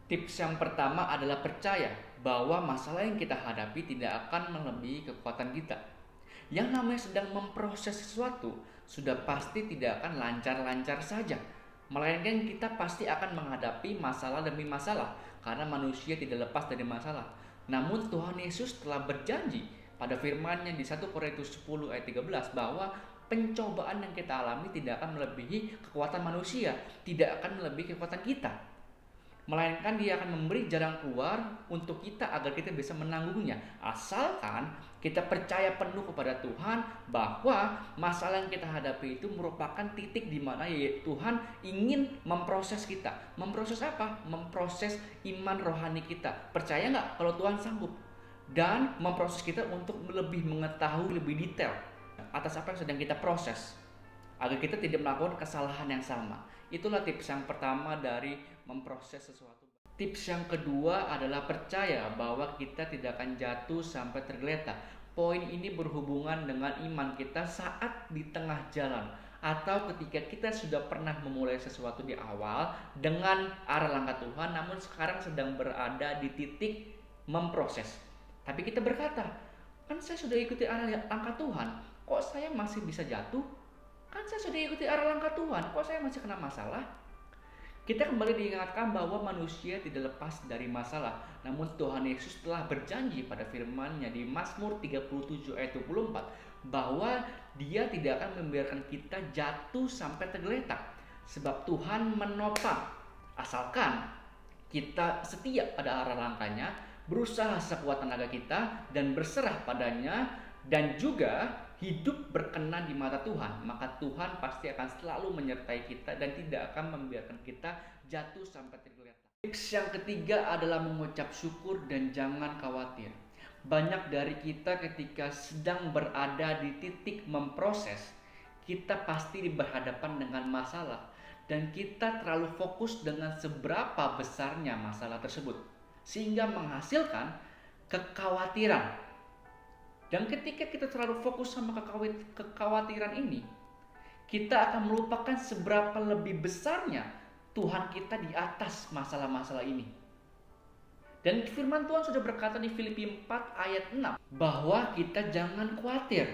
Tips yang pertama adalah percaya bahwa masalah yang kita hadapi tidak akan melebihi kekuatan kita. Yang namanya sedang memproses sesuatu sudah pasti tidak akan lancar-lancar saja. Melainkan kita pasti akan menghadapi masalah demi masalah karena manusia tidak lepas dari masalah. Namun Tuhan Yesus telah berjanji pada firman-Nya di 1 Korintus 10 ayat 13 bahwa pencobaan yang kita alami tidak akan melebihi kekuatan manusia, tidak akan melebihi kekuatan kita, melainkan dia akan memberi jalan keluar untuk kita agar kita bisa menanggungnya, asalkan kita percaya penuh kepada Tuhan bahwa masalah yang kita hadapi itu merupakan titik di mana ya Tuhan ingin memproses kita. Memproses apa? Memproses iman rohani kita. Percaya nggak kalau Tuhan sanggup? Dan memproses kita untuk lebih mengetahui lebih detail atas apa yang sedang kita proses, agar kita tidak melakukan kesalahan yang sama. Itulah tips yang pertama dari memproses sesuatu. Tips yang kedua adalah percaya bahwa kita tidak akan jatuh sampai tergeletak. Poin ini berhubungan dengan iman kita saat di tengah jalan atau ketika kita sudah pernah memulai sesuatu di awal dengan arah langkah Tuhan, namun sekarang sedang berada di titik memproses. Tapi kita berkata, kan saya sudah ikuti arah langkah Tuhan, kok saya masih bisa jatuh? Kan saya sudah ikuti arah langkah Tuhan, kok saya masih kena masalah? Kita kembali diingatkan bahwa manusia tidak lepas dari masalah. Namun Tuhan Yesus telah berjanji pada firman-Nya di Mazmur 37 ayat 24 bahwa Dia tidak akan membiarkan kita jatuh sampai tergeletak, sebab Tuhan menopang asalkan kita setia pada arah langkah-Nya, berusaha sekuat tenaga kita dan berserah padanya, dan juga hidup berkenan di mata Tuhan, maka Tuhan pasti akan selalu menyertai kita dan tidak akan membiarkan kita jatuh sampai tergeletak. Tips yang ketiga adalah mengucap syukur dan jangan khawatir. Banyak dari kita ketika sedang berada di titik memproses, kita pasti berhadapan dengan masalah dan kita terlalu fokus dengan seberapa besarnya masalah tersebut sehingga menghasilkan kekhawatiran. Dan ketika kita terlalu fokus sama kekhawatiran ini, kita akan melupakan seberapa lebih besarnya Tuhan kita di atas masalah-masalah ini. Dan firman Tuhan sudah berkata di Filipi 4 ayat 6 bahwa kita jangan khawatir,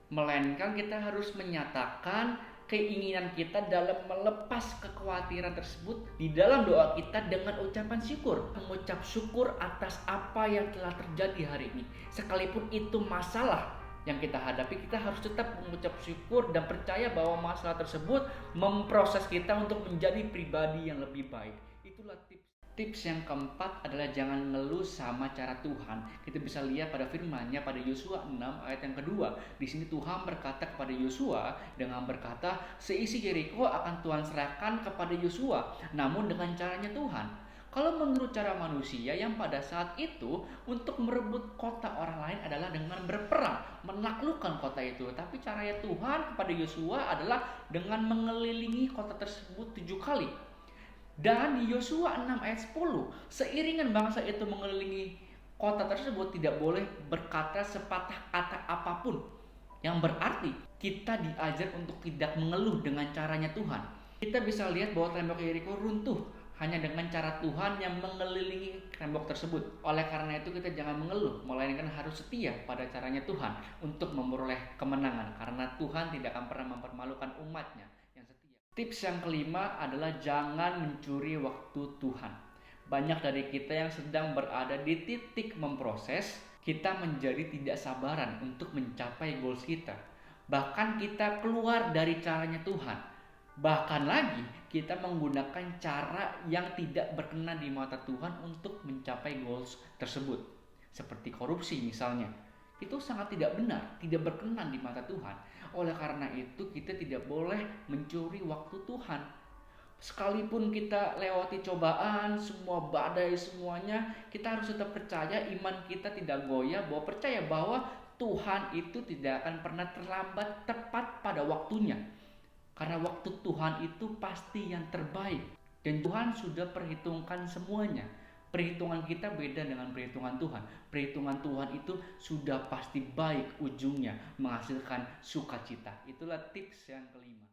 melainkan kita harus menyatakan keinginan kita dalam melepas kekhawatiran tersebut di dalam doa kita dengan ucapan syukur. Mengucap syukur atas apa yang telah terjadi hari ini. Sekalipun itu masalah yang kita hadapi, kita harus tetap mengucap syukur dan percaya bahwa masalah tersebut memproses kita untuk menjadi pribadi yang lebih baik. Itulah tips. Tips yang keempat adalah jangan ngeluh sama cara Tuhan. Kita bisa lihat pada firman-Nya pada Yosua 6 ayat yang kedua. Di sini Tuhan berkata kepada Yosua dengan berkata, seisi Yeriko akan Tuhan serahkan kepada Yosua, namun dengan caranya Tuhan. Kalau menurut cara manusia yang pada saat itu untuk merebut kota orang lain adalah dengan berperang, menaklukkan kota itu. Tapi caranya Tuhan kepada Yosua adalah dengan mengelilingi kota tersebut 7 kali. Dan di Yosua 6 ayat 10, seiringan bangsa itu mengelilingi kota tersebut tidak boleh berkata sepatah kata apapun. Yang berarti kita diajar untuk tidak mengeluh dengan caranya Tuhan. Kita bisa lihat bahwa tembok Yeriko runtuh hanya dengan cara Tuhan yang mengelilingi tembok tersebut. Oleh karena itu kita jangan mengeluh, melainkan harus setia pada caranya Tuhan untuk memperoleh kemenangan. Karena Tuhan tidak akan pernah mempermalukan umatnya yang setia. Tips yang kelima adalah jangan mencuri waktu Tuhan. Banyak dari kita yang sedang berada di titik memproses, kita menjadi tidak sabaran untuk mencapai goals kita. Bahkan kita keluar dari caranya Tuhan. Bahkan lagi kita menggunakan cara yang tidak berkenan di mata Tuhan untuk mencapai goals tersebut. Seperti korupsi misalnya. Itu sangat tidak benar, tidak berkenan di mata Tuhan. Oleh karena itu kita tidak boleh mencuri waktu Tuhan. Sekalipun kita lewati cobaan, semua badai semuanya, kita harus tetap percaya, iman kita tidak goyah, bahwa percaya bahwa Tuhan itu tidak akan pernah terlambat tepat pada waktunya. Karena waktu Tuhan itu pasti yang terbaik. Dan Tuhan sudah perhitungkan semuanya. Perhitungan kita beda dengan perhitungan Tuhan. Perhitungan Tuhan itu sudah pasti baik ujungnya, menghasilkan sukacita. Itulah tips yang kelima.